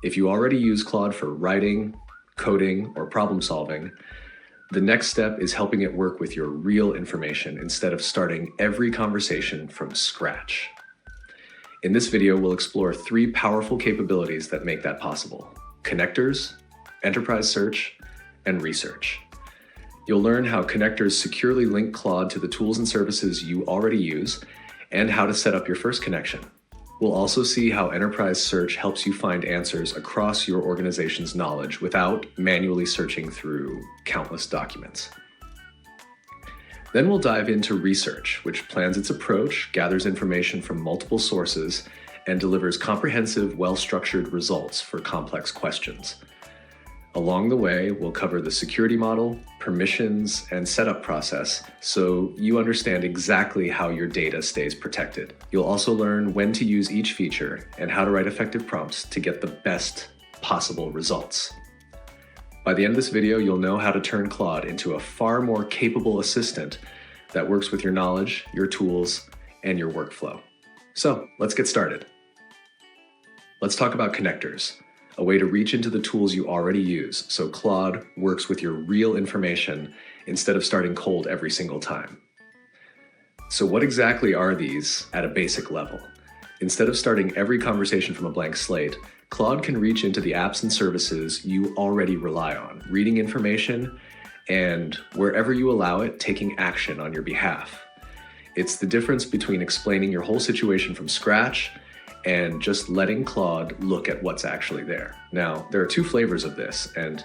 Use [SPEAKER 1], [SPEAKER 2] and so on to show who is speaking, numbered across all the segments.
[SPEAKER 1] If you already use Claude for writing, coding, or problem solving, the next step is helping it work with your real information instead of starting every conversation from scratch. In this video, we'll explore 3 powerful capabilities that make that possible: connectors, enterprise search, and research. You'll learn how connectors securely link Claude to the tools and services you already use, and how to set up your first connection. We'll also see how enterprise search helps you find answers across your organization's knowledge without manually searching through countless documents. Then we'll dive into research, which plans its approach, gathers information from multiple sources, and delivers comprehensive, well-structured results for complex questions. Along the way, we'll cover the security model, permissions, and setup process so you understand exactly how your data stays protected. You'll also learn when to use each feature and how to write effective prompts to get the best possible results. By the end of this video, you'll know how to turn Claude into a far more capable assistant that works with your knowledge, your tools, and your workflow. So let's get started. Let's talk about connectors, a way to reach into the tools you already use so Claude works with your real information instead of starting cold every single time. So what exactly are these at a basic level? Instead of starting every conversation from a blank slate, Claude can reach into the apps and services you already rely on, reading information, and wherever you allow it, taking action on your behalf. It's the difference between explaining your whole situation from scratch and just letting Claude look at what's actually there. Now, there are 2 flavors of this, and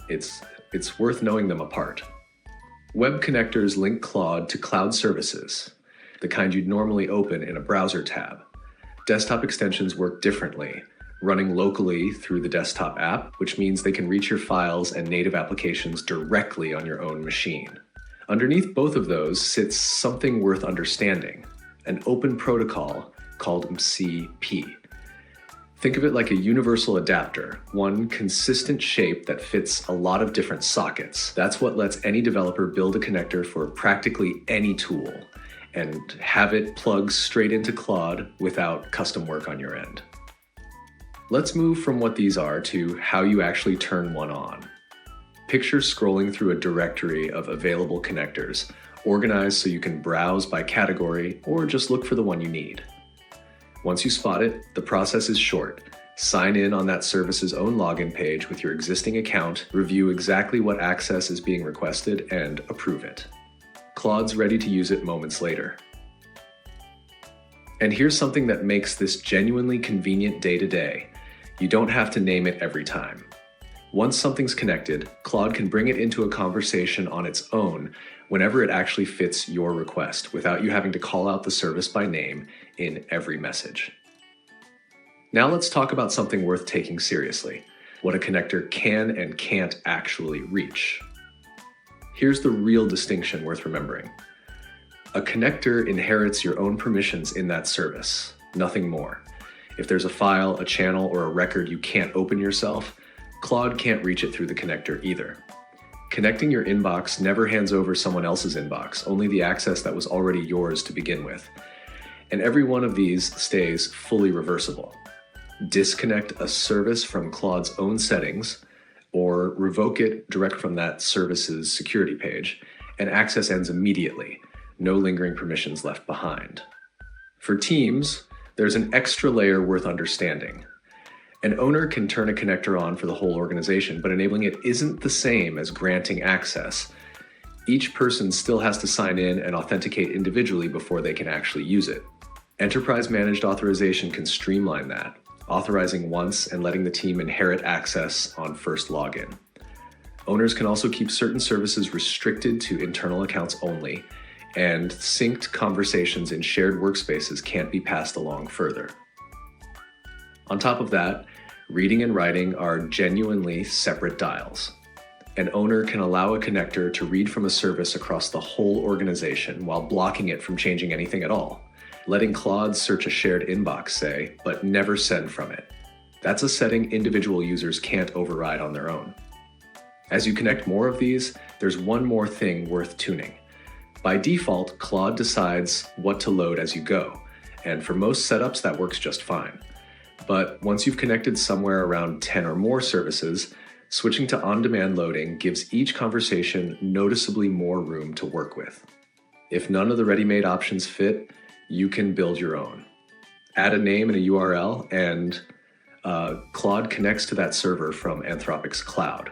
[SPEAKER 1] it's worth knowing them apart. Web connectors link Claude to cloud services, the kind you'd normally open in a browser tab. Desktop extensions work differently, running locally through the desktop app, which means they can reach your files and native applications directly on your own machine. Underneath both of those sits something worth understanding, an open protocol called MCP. Think of it like a universal adapter, one consistent shape that fits a lot of different sockets. That's what lets any developer build a connector for practically any tool and have it plug straight into Claude without custom work on your end. Let's move from what these are to how you actually turn one on. Picture scrolling through a directory of available connectors, organized so you can browse by category or just look for the one you need. Once you spot it, the process is short. Sign in on that service's own login page with your existing account, review exactly what access is being requested, and approve it. Claude's ready to use it moments later. And here's something that makes this genuinely convenient day-to-day. You don't have to name it every time. Once something's connected, Claude can bring it into a conversation on its own whenever it actually fits your request, without you having to call out the service by name in every message. Now let's talk about something worth taking seriously: what a connector can and can't actually reach. Here's the real distinction worth remembering. A connector inherits your own permissions in that service, nothing more. If there's a file, a channel, or a record you can't open yourself, Claude can't reach it through the connector either. Connecting your inbox never hands over someone else's inbox, only the access that was already yours to begin with. And every one of these stays fully reversible. Disconnect a service from Claude's own settings, or revoke it direct from that service's security page, and access ends immediately. No lingering permissions left behind. For teams, there's an extra layer worth understanding. An owner can turn a connector on for the whole organization, but enabling it isn't the same as granting access. Each person still has to sign in and authenticate individually before they can actually use it. Enterprise managed authorization can streamline that, authorizing once and letting the team inherit access on first login. Owners can also keep certain services restricted to internal accounts only, and synced conversations in shared workspaces can't be passed along further. On top of that, reading and writing are genuinely separate dials. An owner can allow a connector to read from a service across the whole organization while blocking it from changing anything at all, letting Claude search a shared inbox, say, but never send from it. That's a setting individual users can't override on their own. As you connect more of these, there's one more thing worth tuning. By default, Claude decides what to load as you go, and for most setups that works just fine. But once you've connected somewhere around 10 or more services, switching to on-demand loading gives each conversation noticeably more room to work with. If none of the ready-made options fit, you can build your own. Add a name and a URL, and Claude connects to that server from Anthropic's cloud,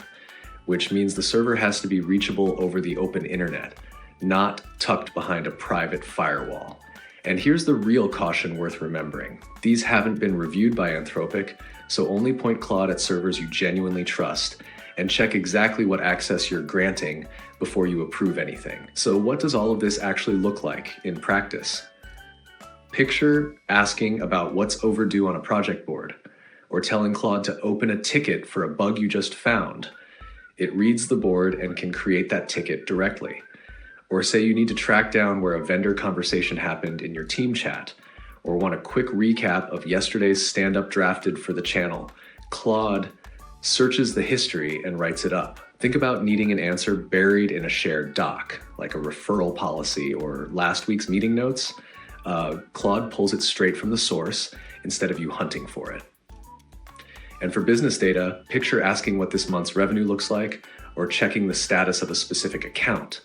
[SPEAKER 1] which means the server has to be reachable over the open internet, not tucked behind a private firewall. And here's the real caution worth remembering. These haven't been reviewed by Anthropic, so only point Claude at servers you genuinely trust and check exactly what access you're granting before you approve anything. So what does all of this actually look like in practice? Picture asking about what's overdue on a project board, or telling Claude to open a ticket for a bug you just found. It reads the board and can create that ticket directly. Or say you need to track down where a vendor conversation happened in your team chat, or want a quick recap of yesterday's stand-up drafted for the channel. Claude searches the history and writes it up. Think about needing an answer buried in a shared doc, like a referral policy or last week's meeting notes. Claude pulls it straight from the source instead of you hunting for it. And for business data, picture asking what this month's revenue looks like, or checking the status of a specific account.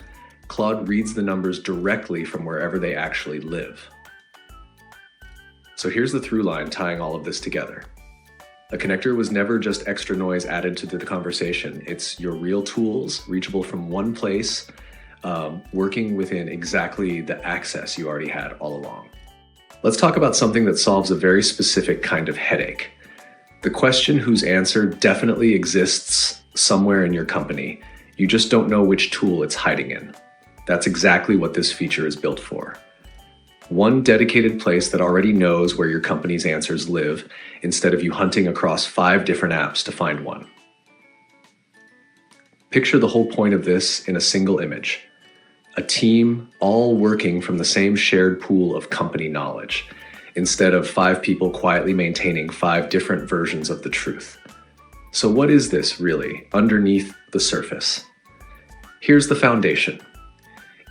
[SPEAKER 1] Claude reads the numbers directly from wherever they actually live. So here's the through line tying all of this together. A connector was never just extra noise added to the conversation. It's your real tools, reachable from one place, working within exactly the access you already had all along. Let's talk about something that solves a very specific kind of headache. The question whose answer definitely exists somewhere in your company. You just don't know which tool it's hiding in. That's exactly what this feature is built for. One dedicated place that already knows where your company's answers live, instead of you hunting across 5 different apps to find one. Picture the whole point of this in a single image. A team all working from the same shared pool of company knowledge, instead of 5 people quietly maintaining 5 different versions of the truth. So what is this really, underneath the surface? Here's the foundation.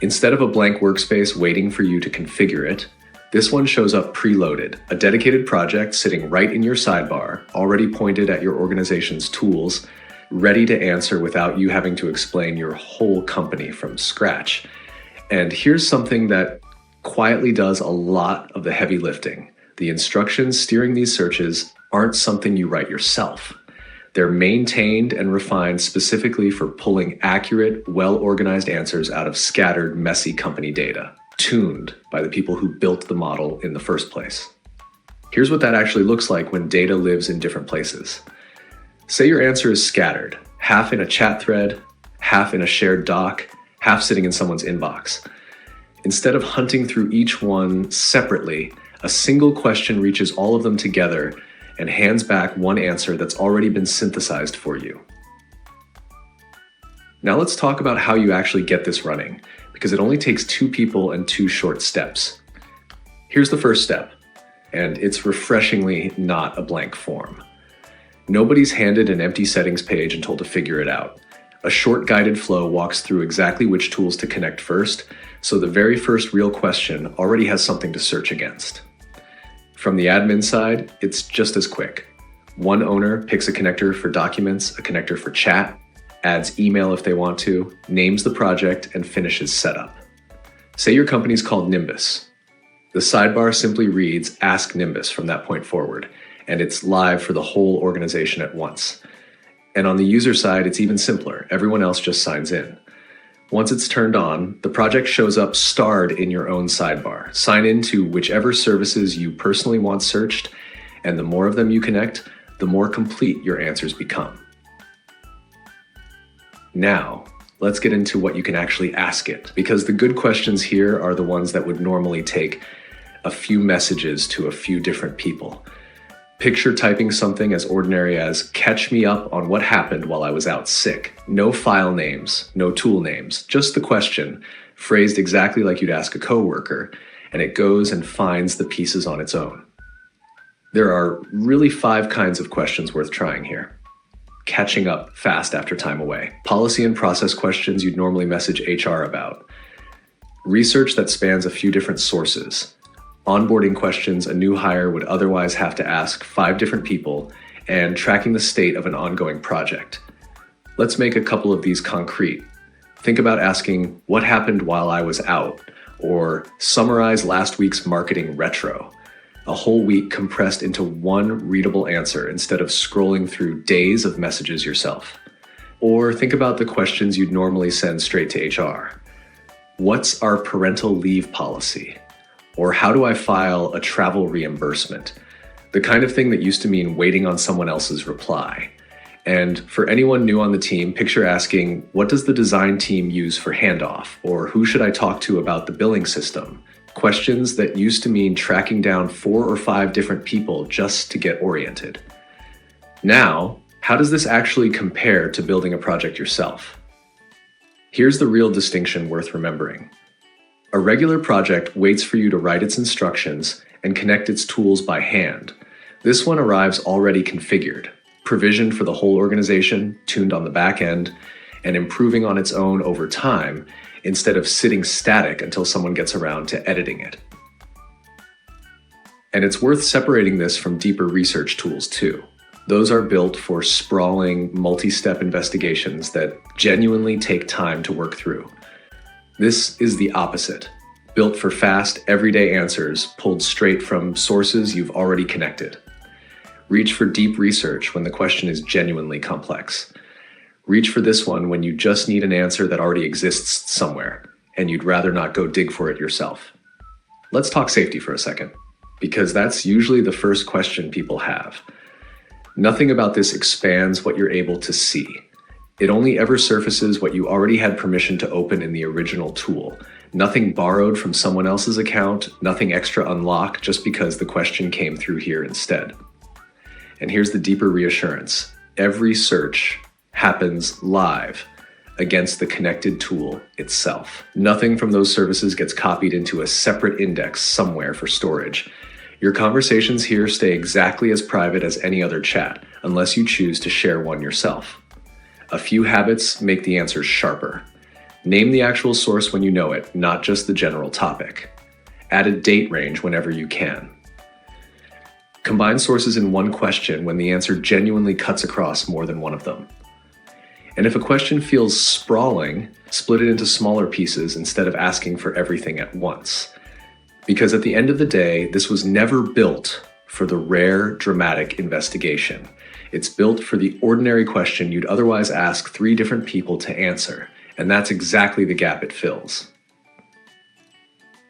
[SPEAKER 1] Instead of a blank workspace waiting for you to configure it, this one shows up preloaded, a dedicated project sitting right in your sidebar, already pointed at your organization's tools, ready to answer without you having to explain your whole company from scratch. And here's something that quietly does a lot of the heavy lifting. The instructions steering these searches aren't something you write yourself. They're maintained and refined specifically for pulling accurate, well-organized answers out of scattered, messy company data, tuned by the people who built the model in the first place. Here's what that actually looks like when data lives in different places. Say your answer is scattered, half in a chat thread, half in a shared doc, half sitting in someone's inbox. Instead of hunting through each one separately, a single question reaches all of them together and hands back one answer that's already been synthesized for you. Now let's talk about how you actually get this running, because it only takes 2 people and 2 short steps. Here's the first step, and it's refreshingly not a blank form. Nobody's handed an empty settings page and told to figure it out. A short guided flow walks through exactly which tools to connect first, so the very first real question already has something to search against. From the admin side, it's just as quick. One owner picks a connector for documents, a connector for chat, adds email if they want to, names the project, and finishes setup. Say your company's called Nimbus. The sidebar simply reads Ask Nimbus from that point forward, and it's live for the whole organization at once. And on the user side, it's even simpler. Everyone else just signs in. Once it's turned on, the project shows up starred in your own sidebar. Sign into whichever services you personally want searched, and the more of them you connect, the more complete your answers become. Now, let's get into what you can actually ask it, because the good questions here are the ones that would normally take a few messages to a few different people. Picture typing something as ordinary as, catch me up on what happened while I was out sick. No file names, no tool names, just the question, phrased exactly like you'd ask a coworker, and it goes and finds the pieces on its own. There are really 5 kinds of questions worth trying here. Catching up fast after time away. Policy and process questions you'd normally message HR about. Research that spans a few different sources. onboarding questions a new hire would otherwise have to ask 5 different people, and tracking the state of an ongoing project. Let's make a couple of these concrete. Think about asking, "What happened while I was out?" or "Summarize last week's marketing retro." A whole week compressed into one readable answer instead of scrolling through days of messages yourself. Or think about the questions you'd normally send straight to HR. What's our parental leave policy? Or how do I file a travel reimbursement? The kind of thing that used to mean waiting on someone else's reply. And for anyone new on the team, picture asking, "What does the design team use for handoff?" Or "Who should I talk to about the billing system?" Questions that used to mean tracking down 4 or 5 different people just to get oriented. Now, how does this actually compare to building a project yourself? Here's the real distinction worth remembering. A regular project waits for you to write its instructions and connect its tools by hand. This one arrives already configured, provisioned for the whole organization, tuned on the back end, and improving on its own over time instead of sitting static until someone gets around to editing it. And it's worth separating this from deeper research tools too. Those are built for sprawling, multi-step investigations that genuinely take time to work through. This is the opposite, built for fast, everyday answers pulled straight from sources you've already connected. Reach for deep research when the question is genuinely complex. Reach for this one when you just need an answer that already exists somewhere, and you'd rather not go dig for it yourself. Let's talk safety for a second, because that's usually the first question people have. Nothing about this expands what you're able to see. It only ever surfaces what you already had permission to open in the original tool. Nothing borrowed from someone else's account, nothing extra unlocked just because the question came through here instead. And here's the deeper reassurance. Every search happens live against the connected tool itself. Nothing from those services gets copied into a separate index somewhere for storage. Your conversations here stay exactly as private as any other chat, unless you choose to share one yourself. A few habits make the answers sharper. Name the actual source when you know it, not just the general topic. Add a date range whenever you can. Combine sources in one question when the answer genuinely cuts across more than one of them. And if a question feels sprawling, split it into smaller pieces instead of asking for everything at once. Because at the end of the day, this was never built for the rare, dramatic investigation. It's built for the ordinary question you'd otherwise ask 3 different people to answer, and that's exactly the gap it fills.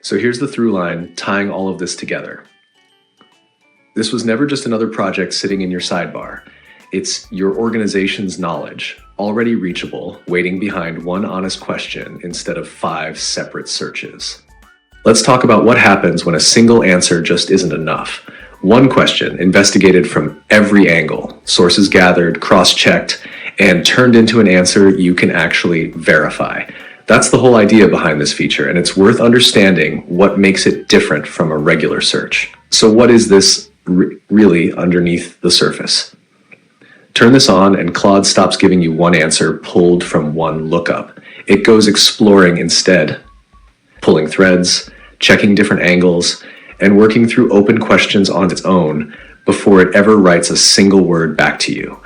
[SPEAKER 1] So here's the through line tying all of this together. This was never just another project sitting in your sidebar. It's your organization's knowledge, already reachable, waiting behind one honest question instead of 5 separate searches. Let's talk about what happens when a single answer just isn't enough. One question investigated from every angle, sources gathered, cross-checked, and turned into an answer you can actually verify. That's the whole idea behind this feature, and it's worth understanding what makes it different from a regular search. So what is this really underneath the surface? Turn this on and Claude stops giving you one answer pulled from one lookup. It goes exploring instead, pulling threads, checking different angles, and working through open questions on its own before it ever writes a single word back to you.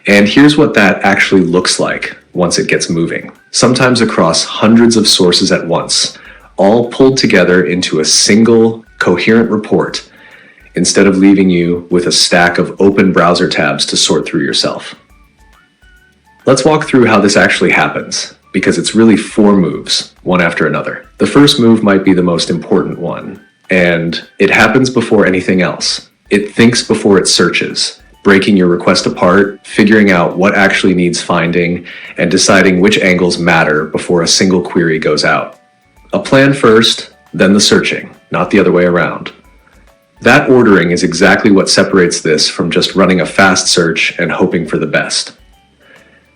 [SPEAKER 1] And here's what that actually looks like once it gets moving. Sometimes across hundreds of sources at once, all pulled together into a single, coherent report, instead of leaving you with a stack of open browser tabs to sort through yourself. Let's walk through how this actually happens, because it's really 4 moves, one after another. The first move might be the most important one, and it happens before anything else. It thinks before it searches, breaking your request apart, figuring out what actually needs finding, and deciding which angles matter before a single query goes out. A plan first, then the searching, not the other way around. That ordering is exactly what separates this from just running a fast search and hoping for the best.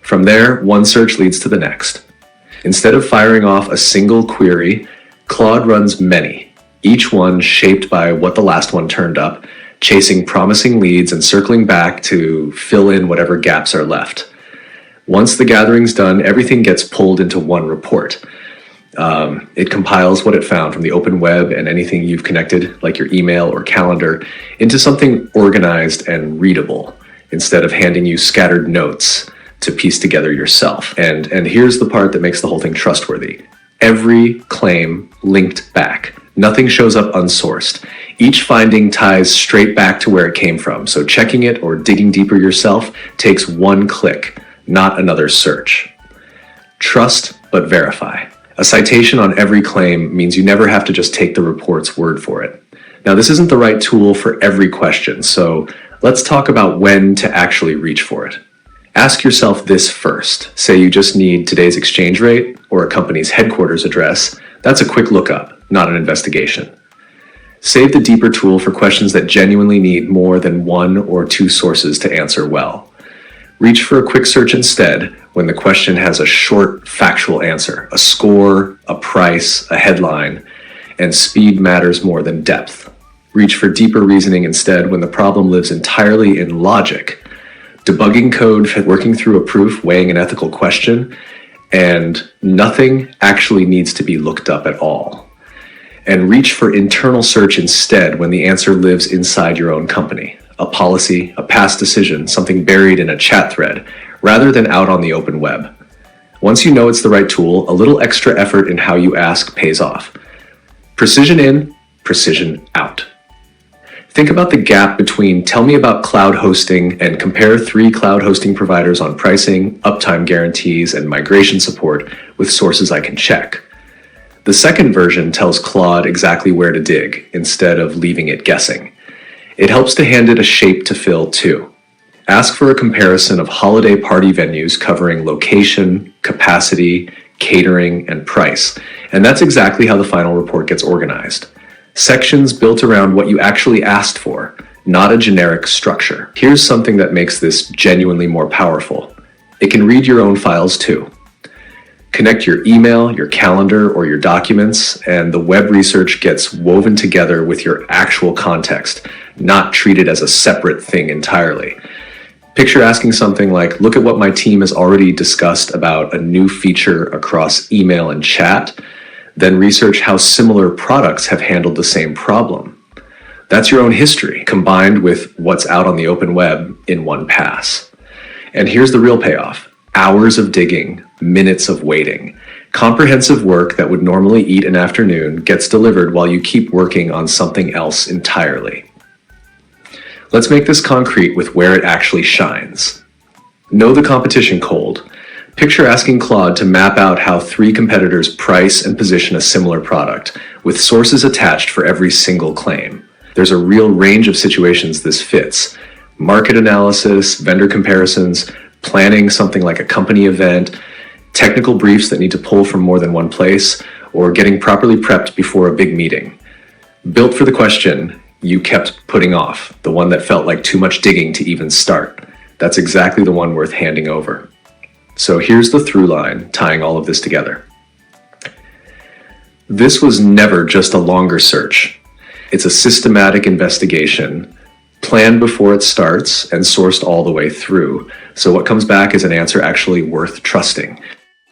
[SPEAKER 1] From there, one search leads to the next. Instead of firing off a single query, Claude runs many, each one shaped by what the last one turned up, chasing promising leads and circling back to fill in whatever gaps are left. Once the gathering's done, everything gets pulled into one report. It compiles what it found from the open web and anything you've connected, like your email or calendar, into something organized and readable instead of handing you scattered notes to piece together yourself. And here's the part that makes the whole thing trustworthy. Every claim linked back. Nothing shows up unsourced. Each finding ties straight back to where it came from. So checking it or digging deeper yourself takes one click, not another search. Trust but verify. A citation on every claim means you never have to just take the report's word for it. Now, this isn't the right tool for every question, so let's talk about when to actually reach for it. Ask yourself this first. Say you just need today's exchange rate or a company's headquarters address. That's a quick lookup, not an investigation. Save the deeper tool for questions that genuinely need more than one or two sources to answer well. Reach for a quick search instead when the question has a short, factual answer, a score, a price, a headline, and speed matters more than depth. Reach for deeper reasoning instead when the problem lives entirely in logic, debugging code, working through a proof, weighing an ethical question, and nothing actually needs to be looked up at all. And reach for internal search instead when the answer lives inside your own company, a policy, a past decision, something buried in a chat thread, rather than out on the open web. Once you know it's the right tool, a little extra effort in how you ask pays off. Precision in, precision out. Think about the gap between tell me about cloud hosting and compare 3 cloud hosting providers on pricing, uptime guarantees, and migration support with sources I can check. The second version tells Claude exactly where to dig instead of leaving it guessing. It helps to hand it a shape to fill too. Ask for a comparison of holiday party venues covering location, capacity, catering, and price. And that's exactly how the final report gets organized. Sections built around what you actually asked for, not a generic structure. Here's something that makes this genuinely more powerful. It can read your own files too. Connect your email, your calendar, or your documents, and the web research gets woven together with your actual context, not treated as a separate thing entirely. Picture asking something like, look at what my team has already discussed about a new feature across email and chat, then research how similar products have handled the same problem. That's your own history, combined with what's out on the open web in one pass. And here's the real payoff. Hours of digging, minutes of waiting. Comprehensive work that would normally eat an afternoon gets delivered while you keep working on something else entirely. Let's make this concrete with where it actually shines. Know the competition cold. Picture asking Claude to map out how 3 competitors price and position a similar product, with sources attached for every single claim. There's a real range of situations this fits. Market analysis, vendor comparisons, planning something like a company event, technical briefs that need to pull from more than one place, or getting properly prepped before a big meeting. Built for the question you kept putting off, the one that felt like too much digging to even start. That's exactly the one worth handing over. So here's the through line tying all of this together. This was never just a longer search. It's a systematic investigation, planned before it starts and sourced all the way through. So what comes back is an answer actually worth trusting.